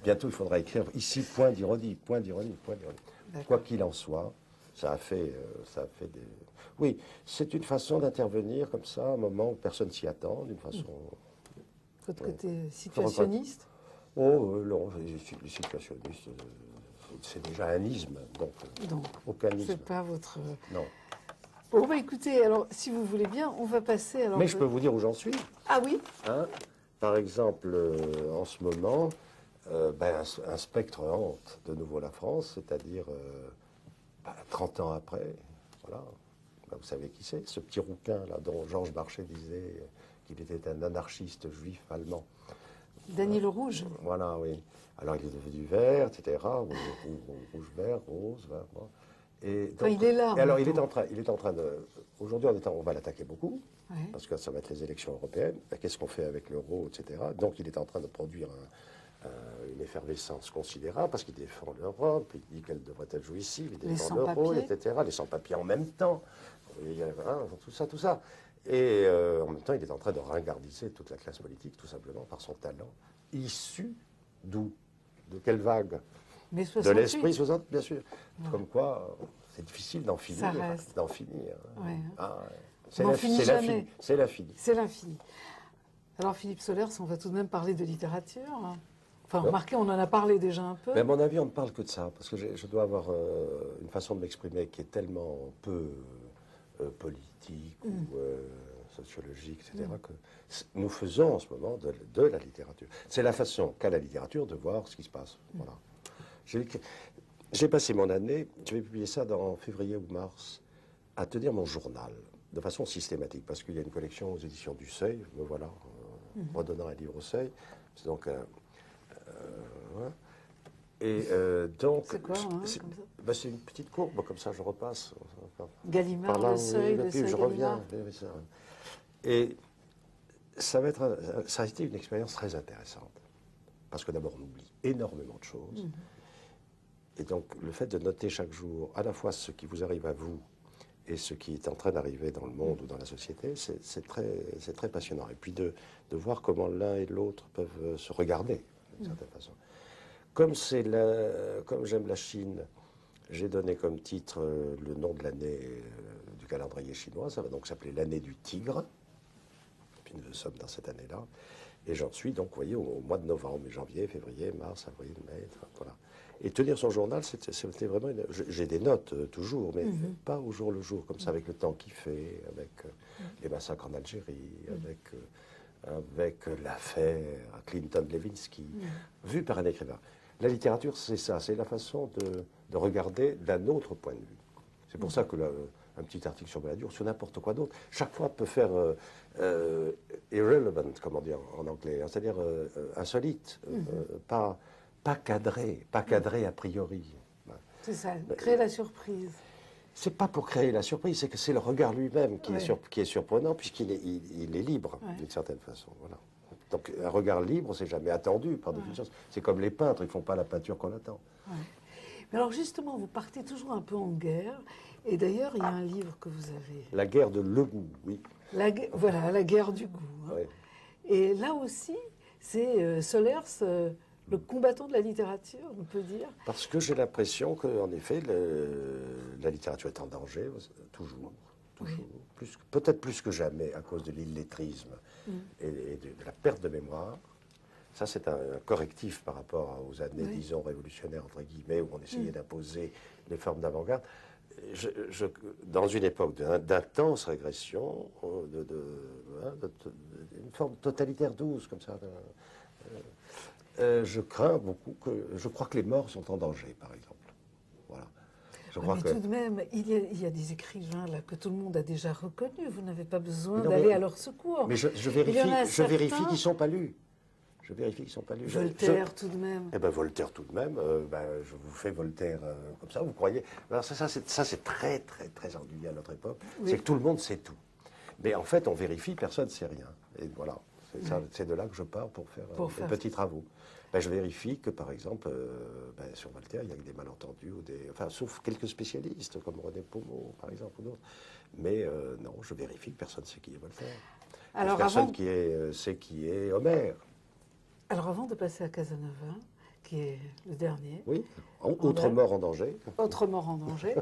Bientôt, il faudra écrire ici point d'ironie, point d'ironie, point d'ironie. Quoi qu'il en soit, ça a fait des... Oui, c'est une façon d'intervenir comme ça, à un moment où personne s'y attend, d'une façon... Votre côté situationniste? Oh, non, les situationnistes, c'est déjà un isme, donc aucun isme. C'est pas votre... Non. Bon, bah écoutez, alors, si vous voulez bien, on va passer... Alors, mais je peux vous dire où j'en suis. Ah oui? Hein? Par exemple, en ce moment, un spectre hante de nouveau la France, c'est-à-dire 30 ans après, voilà. Vous savez qui c'est, ce petit rouquin là dont Georges Marchais disait qu'il était un anarchiste juif allemand. Dany le Rouge. Voilà, oui. Alors il est devenu vert, etc. Rouge, vert, rose, vert, Et donc, Enfin, il est là. et alors, il est en train de... Aujourd'hui, on va l'attaquer beaucoup, Ouais. parce que ça va être les élections européennes. Qu'est-ce qu'on fait avec l'euro, etc. Donc, il est en train de produire une effervescence considérable, parce qu'il défend l'Europe, il dit qu'elle devrait être jouissive, il Les défend l'euro, sans-papiers. etc. Les sans-papiers en même temps. Tout ça, tout ça. Et en même temps, il est en train de ringardiser toute la classe politique, tout simplement par son talent, issu d'où? De quelle vague? Mais De 68. l'esprit 60, bien sûr. Ouais. Comme quoi, c'est difficile d'en finir. Ça reste. D'en finir. Ouais. Ah, ouais. On n'en finit jamais. C'est l'infini. C'est l'infini. Alors, Philippe Solers, on va tout de même parler de littérature. Enfin, remarquez, on en a parlé déjà un peu. Mais à mon avis, on ne parle que de ça, parce que je dois avoir une façon de m'exprimer qui est tellement peu politique ou sociologique, etc., que nous faisons en ce moment de la littérature. C'est la façon qu'a la littérature de voir ce qui se passe. Voilà. J'ai passé mon année, je vais publier ça dans février ou mars, à tenir mon journal de façon systématique, parce qu'il y a une collection aux éditions du Seuil, me voilà redonnant un livre au Seuil. C'est donc ouais. Et donc, C'est quoi, hein, c'est comme ça c'est une petite courbe, comme ça je repasse. Gallimard, Par là, le Seuil, oui, le puis Seuil je Gallimard. reviens. Oui, ça. Et ça a été une expérience très intéressante. Parce que d'abord, on oublie énormément de choses. Et donc, le fait de noter chaque jour à la fois ce qui vous arrive à vous et ce qui est en train d'arriver dans le monde ou dans la société, c'est très passionnant. Et puis de voir comment l'un et l'autre peuvent se regarder, d'une certaine façon. Comme j'aime la Chine, j'ai donné comme titre le nom de l'année du calendrier chinois. Ça va donc s'appeler l'année du tigre. Puis nous sommes dans cette année-là. Et j'en suis donc, vous voyez, au mois de novembre, janvier, février, mars, avril, mai, voilà. Et tenir son journal, c'était vraiment... J'ai des notes toujours, mais pas au jour le jour, comme ça, avec le temps qu'il fait, avec les massacres en Algérie, avec l'affaire Clinton-Lewinsky, vue par un écrivain. La littérature, c'est ça, c'est la façon de regarder d'un autre point de vue. C'est pour ça que un petit article sur Balladur, sur n'importe quoi d'autre, chaque fois peut faire irrelevant, comme on dit en anglais, hein, c'est-à-dire insolite, pas cadré a priori. C'est ça, créer la surprise. C'est pas pour créer la surprise, c'est que c'est le regard lui-même qui, qui est surprenant, puisqu'il est, il est libre, d'une certaine façon. Voilà. Donc un regard libre, c'est jamais attendu, par définition. C'est comme les peintres, ils ne font pas la peinture qu'on attend. Mais alors justement, vous partez toujours un peu en guerre, et d'ailleurs, il y a un livre que vous avez... La guerre de le goût, oui. Voilà, la guerre du goût. Hein. Ouais. Et là aussi, c'est Solers, le combattant de la littérature, on peut dire. Parce que j'ai l'impression qu'en effet, la littérature est en danger, toujours. Peut-être plus que jamais, à cause de l'illettrisme et de la perte de mémoire. Ça, c'est un correctif par rapport aux années, disons, révolutionnaires, entre guillemets, où on essayait d'imposer les formes d'avant-garde. Dans une époque d'intense régression, une forme totalitaire douce, comme ça, je crains beaucoup je crois que les morts sont en danger, par exemple. Voilà. Mais tout de même, il y a des écrivains là que tout le monde a déjà reconnus. Vous n'avez pas besoin d'aller à leur secours. Mais je vérifie qu'ils ne sont pas lus. Je vérifie qu'ils ne sont pas lus. Voltaire, tout de même. Eh bien, Voltaire, tout de même. Je vous fais Voltaire comme ça, vous croyez. Alors, ça c'est très, très, très ennuyeux à notre époque. C'est que tout le monde sait tout. Mais en fait, on vérifie, personne ne sait rien. Et voilà, c'est de là que je pars pour faire des petits travaux. Je vérifie que, par exemple, sur Voltaire, il y a des malentendus, sauf quelques spécialistes, comme René Pommeau, par exemple, ou d'autres. Mais non, je vérifie que personne ne sait qui est Voltaire. Alors, personne sait qui est Homère. Alors, avant de passer à Casanova, qui est le dernier... Oui, autre mort en danger. Autre mort en danger.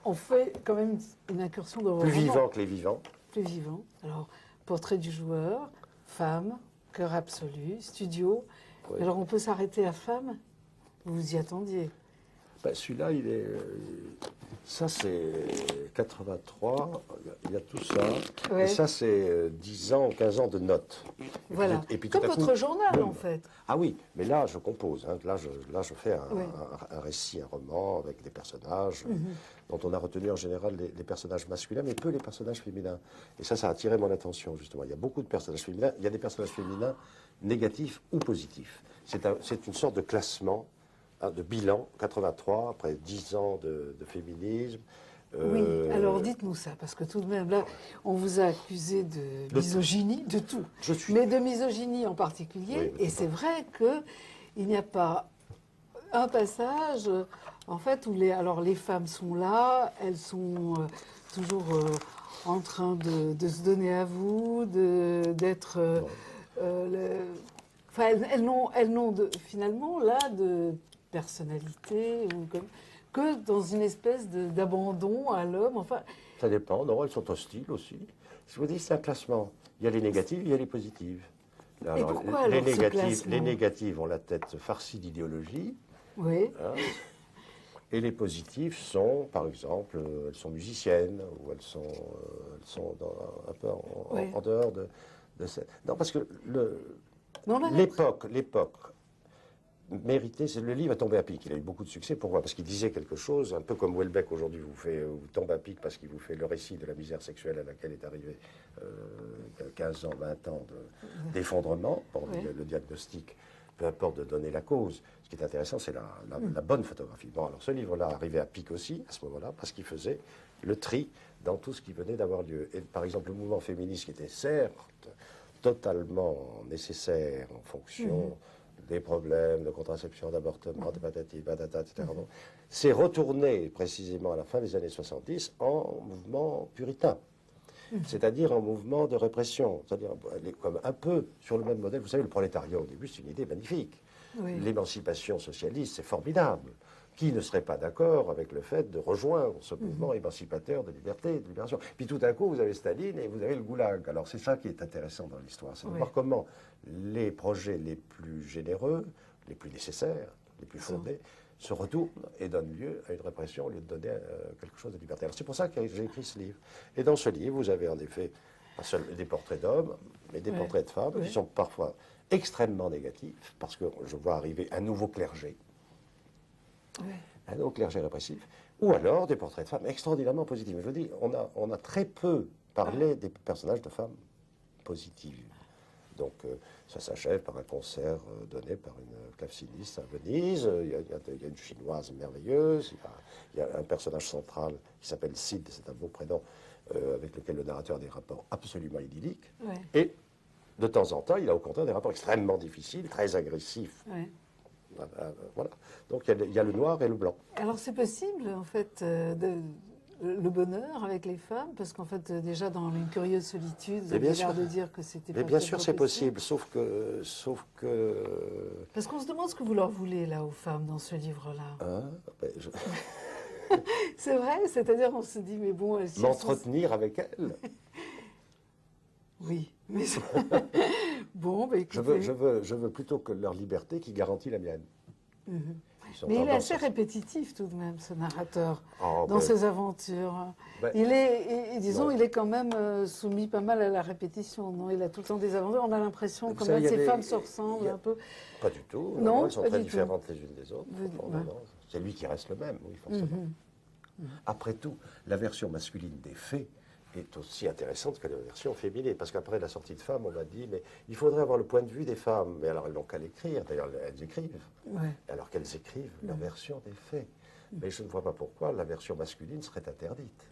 On fait quand même une incursion de... Plus vivant que les vivants. Plus vivant. Alors, portrait du joueur, femme, cœur absolu, studio... Oui. Alors on peut s'arrêter à femme? Vous vous y attendiez? Celui-là, il est... Ça, c'est 83, il y a tout ça. Ouais. Et ça, c'est 10 ans, 15 ans de notes. Voilà, et puis, comme votre journal, en fait. Ah oui, mais là, je compose. Hein. Là, je fais un récit, un roman avec des personnages dont on a retenu en général les personnages masculins, mais peu les personnages féminins. Et ça a attiré mon attention, justement. Il y a beaucoup de personnages féminins. Il y a des personnages féminins négatifs ou positifs. C'est une sorte de classement de bilan, 83, après 10 ans de féminisme. Oui, alors dites-nous ça, parce que tout de même, là, on vous a accusé de misogynie, de tout, mais de misogynie en particulier, oui, et c'est vrai qu'il n'y a pas un passage, en fait, où les femmes sont là, elles sont toujours en train de se donner à vous, d'être... Enfin, elles n'ont finalement là de personnalité ou que dans une espèce d'abandon à l'homme. Enfin, ça dépend, non, elles sont hostiles aussi. Je vous dis, c'est un classement. Il y a les négatives, il y a les positives. et pourquoi alors ce classement? Les négatives ont la tête farcie d'idéologie. Oui. Hein, et les positives sont, par exemple, elles sont musiciennes, ou elles sont un peu en dehors de cette... Non, parce que l'époque méritait, le livre est tombé à pic, il a eu beaucoup de succès. Pourquoi? Parce qu'il disait quelque chose, un peu comme Houellebecq aujourd'hui vous tombe à pic parce qu'il vous fait le récit de la misère sexuelle à laquelle est arrivé 15 ans, 20 ans d'effondrement, le diagnostic, peu importe de donner la cause. Ce qui est intéressant, c'est la bonne photographie. Bon, alors ce livre-là arrivait à pic aussi, à ce moment-là, parce qu'il faisait le tri dans tout ce qui venait d'avoir lieu. Et par exemple, le mouvement féministe, qui était certes totalement nécessaire en fonction des problèmes de contraception, d'avortement, de patati, patata, etc., s'est retourné précisément à la fin des années 70 en mouvement puritain. C'est-à-dire en mouvement de répression, c'est-à-dire comme un peu sur le même modèle. Vous savez, le prolétariat, au début, c'est une idée magnifique. Oui. L'émancipation socialiste, c'est formidable. Qui ne serait pas d'accord avec le fait de rejoindre ce mouvement émancipateur de liberté et de libération? Puis tout à coup, vous avez Staline et vous avez le goulag. Alors c'est ça qui est intéressant dans l'histoire, c'est de voir comment les projets les plus généreux, les plus nécessaires, les plus fondés, se retournent et donnent lieu à une répression au lieu de donner quelque chose de libertaire. C'est pour ça que j'ai écrit ce livre. Et dans ce livre, vous avez en effet pas seulement des portraits d'hommes, mais des portraits de femmes qui sont parfois extrêmement négatifs, parce que je vois arriver un nouveau clergé, un nouveau clergé répressif, ou alors des portraits de femmes extraordinairement positifs. Je vous dis, on a très peu parlé des personnages de femmes positives. Donc ça s'achève par un concert donné par une claveciniste à Venise. Il y a une chinoise merveilleuse. Il y a un personnage central qui s'appelle Sid, c'est un beau prénom, avec lequel le narrateur a des rapports absolument idylliques. Et de temps en temps, il a au contraire des rapports extrêmement difficiles, très agressifs. Voilà. Donc il y a le noir et le blanc. Alors c'est possible, en fait, le bonheur avec les femmes, parce qu'en fait, déjà dans Une curieuse solitude, vous avez l'air de dire que c'était pas bien sûr, c'est possible, sauf que... Parce qu'on se demande ce que vous leur voulez, là, aux femmes, dans ce livre-là. C'est vrai, c'est-à-dire, on se dit, mais bon... Si m'entretenir avec elles. Oui, mais... bon, bah, écoutez... je veux plutôt que leur liberté qui garantit la mienne. Mais il est assez répétitif tout de même, ce narrateur, dans ses aventures. Il est, disons, il est quand même soumis pas mal à la répétition, non? Il a tout le temps des aventures. On a l'impression que ces femmes se ressemblent un peu. Pas du tout. Non, elles sont très différentes les unes des autres. C'est lui qui reste le même, oui, forcément. Après tout, la version masculine des faits est aussi intéressante que la version féminine. Parce qu'après la sortie de Femmes, on m'a dit, mais il faudrait avoir le point de vue des femmes. Mais alors, elles n'ont qu'à l'écrire. D'ailleurs, elles écrivent. Alors qu'elles écrivent leur version des faits. Mais je ne vois pas pourquoi la version masculine serait interdite.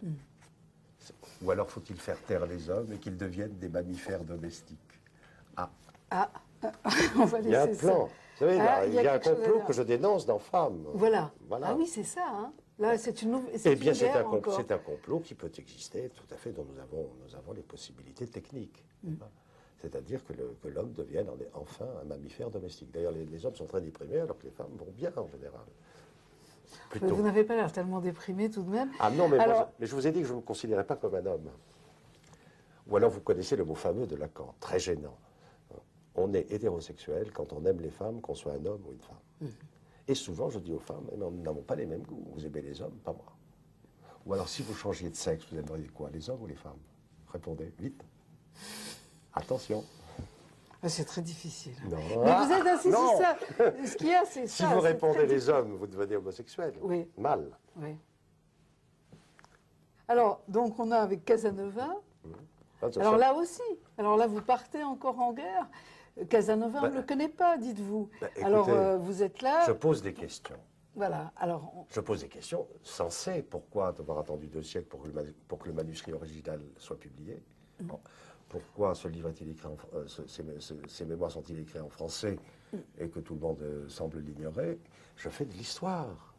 Ou alors faut-il faire taire les hommes et qu'ils deviennent des mammifères domestiques? On va laisser il y a un plan. Vous savez, il y a un complot que je dénonce dans Femmes. Voilà. Ah oui, c'est ça, hein. Là, c'est une nouvelle. Eh bien, c'est un complot qui peut exister tout à fait, dont nous avons les possibilités techniques. C'est-à-dire que l'homme devienne enfin un mammifère domestique. D'ailleurs, les hommes sont très déprimés, alors que les femmes vont bien en général. Plutôt. Vous n'avez pas l'air tellement déprimé tout de même. Ah non, mais, mais je vous ai dit que je ne me considérais pas comme un homme. Ou alors vous connaissez le mot fameux de Lacan, très gênant. On est hétérosexuel quand on aime les femmes, qu'on soit un homme ou une femme. Et souvent, je dis aux femmes, mais nous n'avons pas les mêmes goûts. Vous aimez les hommes, pas moi. Ou alors, si vous changiez de sexe, vous aimeriez quoi? Les hommes ou les femmes? Répondez, vite. Attention. C'est très difficile. Non. Mais vous êtes ainsi sur ça. Ce qu'il y a, c'est ça. Si vous répondez les hommes, vous devenez homosexuel. Oui. Mal. Oui. Alors, donc, on a avec Casanova. Alors là aussi. Alors là, vous partez encore en guerre. Casanova, on ne le connaît pas, dites-vous. Écoutez, alors, vous êtes là. Je pose des questions. Voilà, alors... Je pose des questions sensées. Pourquoi avoir attendu 2 siècles pour que le manuscrit original soit publié? Pourquoi ce livre est-il écrit ces mémoires sont-ils écrits en français et que tout le monde semble l'ignorer? Je fais de l'histoire.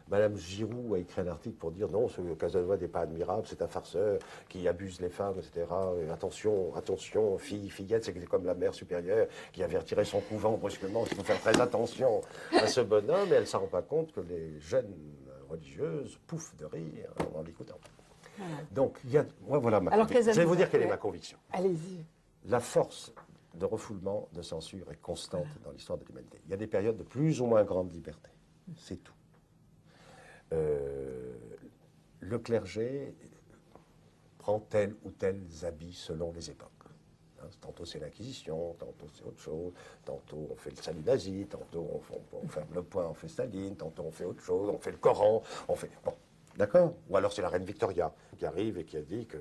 Madame Giroud a écrit un article pour dire non, ce Casanova n'est pas admirable, c'est un farceur qui abuse les femmes, etc. Et attention, attention, fillette, c'est comme la mère supérieure qui avait retiré son couvent brusquement. Il faut faire très attention à ce bonhomme. Et elle ne s'en rend pas compte que les jeunes religieuses pouffent de rire en l'écoutant. Voilà. Donc, moi, voilà ma conviction. Je vais vous dire quelle est ma conviction. Allez-y. La force de refoulement, de censure est constante dans l'histoire de l'humanité. Il y a des périodes de plus ou moins grande liberté. C'est tout. Le clergé prend tel ou tel habit selon les époques. Tantôt c'est l'Inquisition, tantôt c'est autre chose, tantôt on fait le salut nazi, tantôt on ferme le poing, on fait Staline, tantôt on fait autre chose, on fait le Coran, on fait... Bon, d'accord? Ou alors c'est la reine Victoria qui arrive et qui a dit que...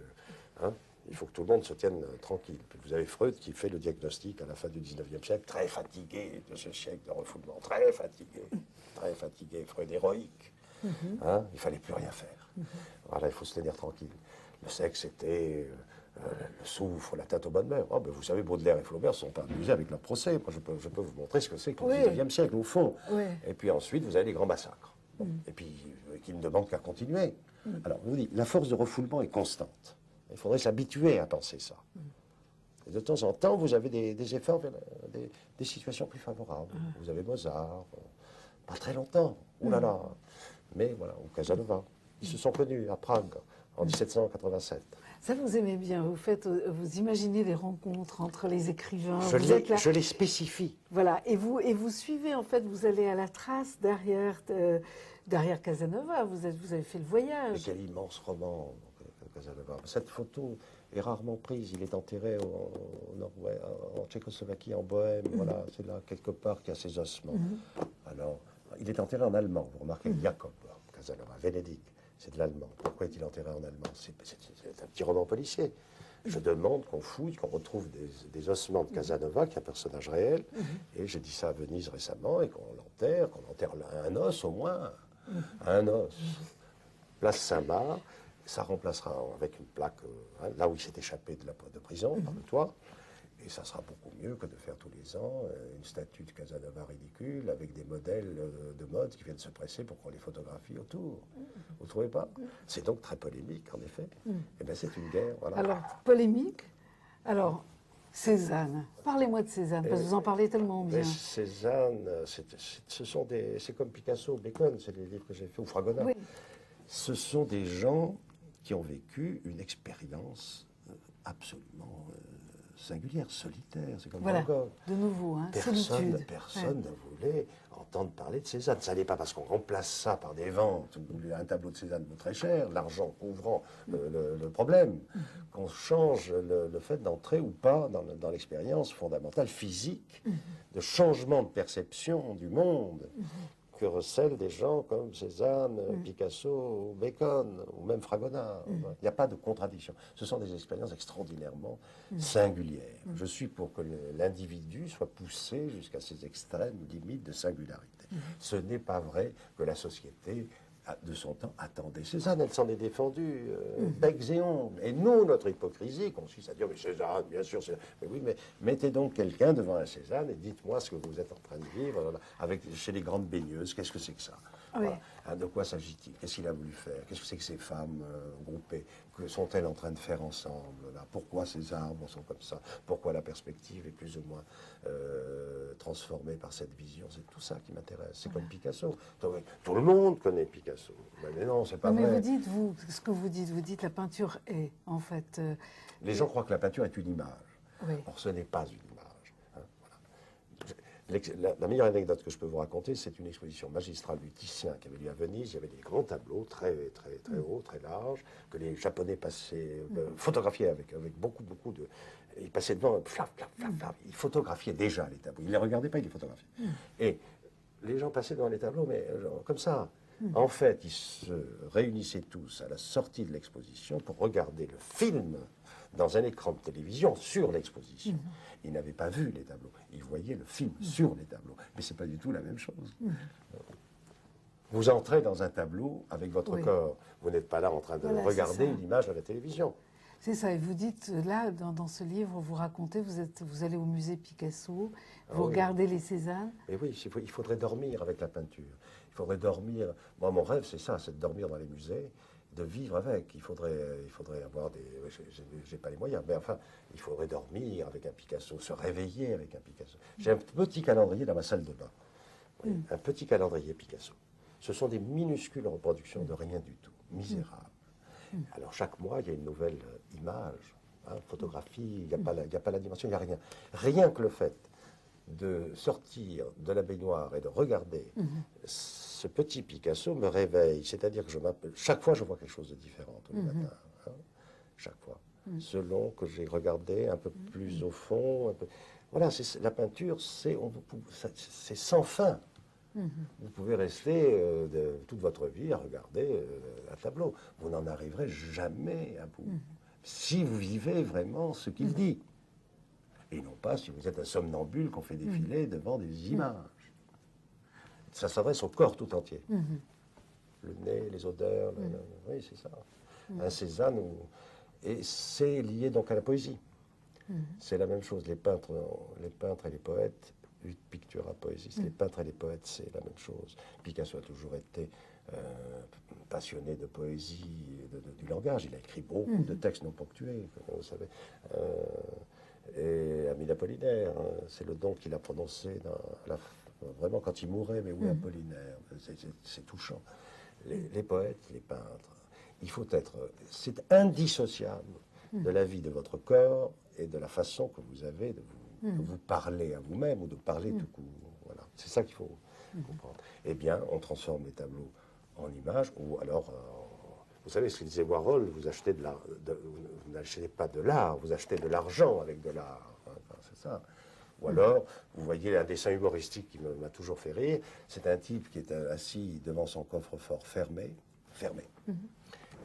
il faut que tout le monde se tienne tranquille. Puis vous avez Freud qui fait le diagnostic à la fin du 19e siècle, très fatigué de ce siècle de refoulement, très fatigué, Freud héroïque. Il ne fallait plus rien faire. Voilà, il faut se tenir tranquille. Le sexe, c'était le souffle, la tête aux bonnes mères. Oh, ben vous savez, Baudelaire et Flaubert ne sont pas amusés avec leur procès. Moi, je peux vous montrer ce que c'est que le 19e siècle, au fond. Et puis ensuite, vous avez les grands massacres. Et puis, qui ne demandent qu'à continuer. Alors, je vous dis, la force de refoulement est constante. Il faudrait s'habituer à penser ça. Et de temps en temps, vous avez des efforts vers des situations plus favorables. Vous avez Mozart, pas très longtemps, oh là là. Mais voilà, ou Casanova. Ils se sont connus à Prague en 1787. Ça, vous aimez bien. Vous imaginez les rencontres entre les écrivains. Je les spécifie. Voilà. Et vous suivez, en fait, vous allez à la trace derrière Casanova. Vous avez fait le voyage. Et quel immense roman, Casanova. Cette photo est rarement prise. Il est enterré en Tchécoslovaquie, en Bohème. Voilà, c'est là, quelque part, qu'il y a ses ossements. Alors, il est enterré en allemand. Vous remarquez, Jacob, Casanova, Venedig. C'est de l'allemand. Pourquoi est-il enterré en allemand? C'est un petit roman policier. Je demande qu'on fouille, qu'on retrouve des ossements de Casanova, qui est un personnage réel. Et j'ai dit ça à Venise récemment, et qu'on l'enterre un os au moins. Un os. Place Saint-Marc. Ça remplacera avec une plaque, là où il s'est échappé de prison, par le toit. Et ça sera beaucoup mieux que de faire tous les ans une statue de Casanova ridicule avec des modèles de mode qui viennent se presser pour qu'on les photographie autour. Vous ne trouvez pas? C'est donc très polémique, en effet. Eh bien, c'est une guerre. Voilà. Alors, polémique. Alors, Cézanne. Parlez-moi de Cézanne, parce que vous en parlez tellement bien. Cézanne, c'est comme Picasso, Bacon, c'est les livres que j'ai fait, ou Fragonard. Oui. Ce sont des gens qui ont vécu une expérience absolument singulière, solitaire. C'est comme voilà, Van Gogh. De nouveau, Personne ne voulait entendre parler de Cézanne. Ça n'est pas parce qu'on remplace ça par des ventes où un tableau de Cézanne vaut très cher, l'argent couvrant le problème, qu'on change le fait d'entrer ou pas dans l'expérience fondamentale physique de changement de perception du monde que recèlent des gens comme Cézanne, Picasso, Bacon, ou même Fragonard. Il n'y a pas de contradiction. Ce sont des expériences extraordinairement singulières. Je suis pour que l'individu soit poussé jusqu'à ses extrêmes limites de singularité. Ce n'est pas vrai que la société de son temps attendait Cézanne. Elle s'en est défendue, becs et ongles. Et nous, notre hypocrisie, consiste à dire, mais Cézanne, bien sûr, mais oui, mais mettez donc quelqu'un devant un Cézanne et dites-moi ce que vous êtes en train de vivre chez les grandes baigneuses. Qu'est-ce que c'est que ça? Oui. Voilà. De quoi s'agit-il? Qu'est-ce qu'il a voulu faire? Qu'est-ce que c'est que ces femmes groupées? Que sont-elles en train de faire ensemble là? Pourquoi ces arbres sont comme ça? Pourquoi la perspective est plus ou moins transformée par cette vision? C'est tout ça qui m'intéresse. C'est comme Picasso. Tout le monde connaît Picasso. Mais non, c'est pas vrai. Mais ce que vous dites la peinture est, en fait... Les gens croient que la peinture est une image. Oui. Or, ce n'est pas une image. La meilleure anecdote que je peux vous raconter, c'est une exposition magistrale du Titien qui avait lieu à Venise. Il y avait des grands tableaux très hauts, très larges, que les Japonais passaient, photographiaient avec beaucoup de... Ils passaient devant, ils photographiaient déjà les tableaux. Ils ne les regardaient pas, ils les photographiaient. Et les gens passaient devant les tableaux, mais genre, comme ça. En fait, ils se réunissaient tous à la sortie de l'exposition pour regarder le film dans un écran de télévision sur l'exposition. Il n'avait pas vu les tableaux, il voyait le film sur les tableaux. Mais ce n'est pas du tout la même chose. Vous entrez dans un tableau avec votre corps. Vous n'êtes pas là en train de regarder l'image à la télévision. C'est ça, et vous dites, là, dans ce livre, vous racontez, vous allez au musée Picasso, vous regardez les Cézanne. Mais oui, il faudrait dormir avec la peinture. Il faudrait dormir. Moi, mon rêve, c'est ça, c'est de dormir dans les musées, de vivre avec. Il faudrait avoir des... J'ai pas les moyens, mais enfin, il faudrait dormir avec un Picasso, se réveiller avec un Picasso. J'ai un petit calendrier dans ma salle de bain. Oui, un petit calendrier Picasso. Ce sont des minuscules reproductions de rien du tout, misérables. Alors chaque mois, il y a une nouvelle image, photographie, il n'y a pas la dimension, il n'y a rien. Rien que le fait de sortir de la baignoire et de regarder ce petit Picasso me réveille. C'est-à-dire que chaque fois, je vois quelque chose de différent tous les matins. Chaque fois. Selon que j'ai regardé un peu plus au fond. Voilà, la peinture, c'est sans fin. Vous pouvez rester toute votre vie à regarder un tableau. Vous n'en arriverez jamais à bout. Si vous vivez vraiment ce qu'il dit. Et non pas si vous êtes un somnambule qu'on fait défiler devant des images. Ça s'adresse au corps tout entier. Le nez, les odeurs, oui, c'est ça. Un Cézanne, et c'est lié donc à la poésie. C'est la même chose. Les peintres et les poètes, pictura poésis, les peintres et les poètes, c'est la même chose. Picasso a toujours été passionné de poésie, du langage. Il a écrit beaucoup de textes non ponctués, comme vous savez. Et Amélie Apollinaire, c'est le don qu'il a prononcé vraiment quand il mourait, mais oui, Apollinaire, c'est touchant. Les poètes, les peintres, c'est indissociable de la vie de votre corps et de la façon que vous avez de vous parler à vous-même ou de parler tout court. Voilà. C'est ça qu'il faut comprendre. Eh bien, on transforme les tableaux en images, ou alors, vous savez ce qu'il disait Warhol, vous n'achetez pas de l'art, vous achetez de l'argent avec de l'art. Enfin, c'est ça. Ou alors, vous voyez un dessin humoristique qui m'a toujours fait rire, c'est un type qui est assis devant son coffre-fort fermé.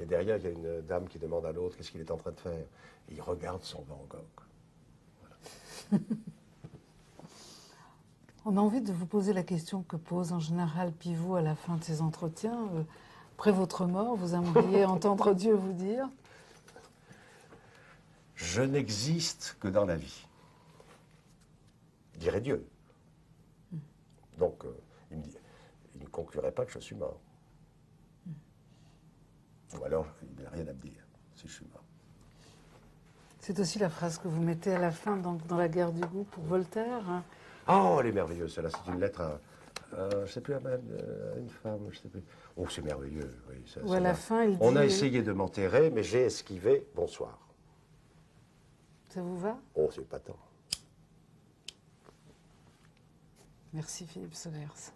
Et derrière, il y a une dame qui demande à l'autre qu'est-ce qu'il est en train de faire. Et il regarde son Van Gogh. Voilà. On a envie de vous poser la question que pose en général Pivot à la fin de ses entretiens. Après votre mort, vous aimeriez entendre Dieu vous dire ? Je n'existe que dans la vie, dirait Dieu. Donc, il ne conclurait pas que je suis mort. Ou alors, il n'a rien à me dire si je suis mort. C'est aussi la phrase que vous mettez à la fin dans La guerre du goût pour Voltaire. Hein. Oh, elle est merveilleuse, celle-là. C'est une lettre à, je ne sais plus, à une femme, je ne sais plus. Oh, c'est merveilleux. Oui, Ou à la fin, il dit... On a essayé de m'enterrer, mais j'ai esquivé. Bonsoir. Ça vous va? Oh, c'est pas tant. Merci Philippe Solers.